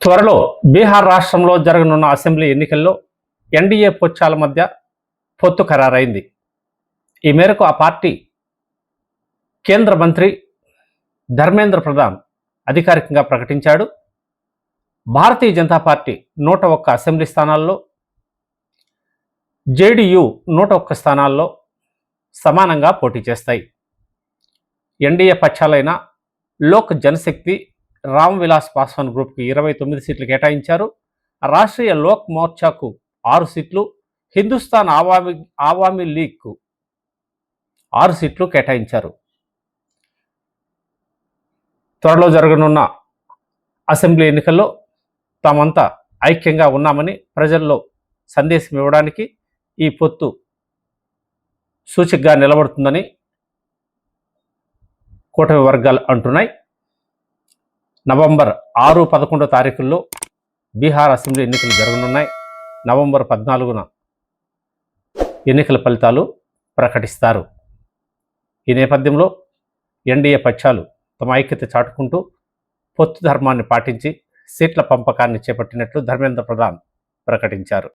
త్వరలో బీహార్ రాష్ట్రంలో జరగనున్న అసెంబ్లీ ఎన్నికల్లో ఎన్డీఏ పొత్తుల మధ్య పొత్తు ఖరారైంది. ఈ మేరకు ఆ పార్టీ కేంద్ర మంత్రి ధర్మేంద్ర ప్రధాన్ అధికారికంగా ప్రకటించాడు. భారతీయ జనతా పార్టీ 101 అసెంబ్లీ స్థానాల్లో, జేడీయూ 101 స్థానాల్లో సమానంగా పోటీ చేస్తాయి. ఎన్డీఏ పక్షాలైన లోక్ జనశక్తి, రామ్ విలాస్ పాస్వాన్ గ్రూప్కి 29 సీట్లు కేటాయించారు. రాష్ట్రీయ లోక్ మోర్చాకు 6 సీట్లు, హిందుస్థాన్ ఆవామీ లీగ్కు 6 సీట్లు కేటాయించారు. త్వరలో జరగనున్న అసెంబ్లీ ఎన్నికల్లో తామంతా ఐక్యంగా ఉన్నామని ప్రజల్లో సందేశం ఇవ్వడానికి ఈ పొత్తు సూచికగా నిలబడుతుందని కూటమి వర్గాలు అంటున్నాయి. నవంబర్ 6, 11 తారీఖుల్లో బీహార్ అసెంబ్లీ ఎన్నికలు జరగనున్నాయి. నవంబర్ 14న ఎన్నికల ఫలితాలు ప్రకటిస్తారు. ఈ నేపథ్యంలో ఎన్డీఏ పక్షాలు తమ ఐక్యత చాటుకుంటూ పొత్తు ధర్మాన్ని పాటించి సీట్ల పంపకాన్ని చేపట్టినట్లు ధర్మేంద్ర ప్రధాన్ ప్రకటించారు.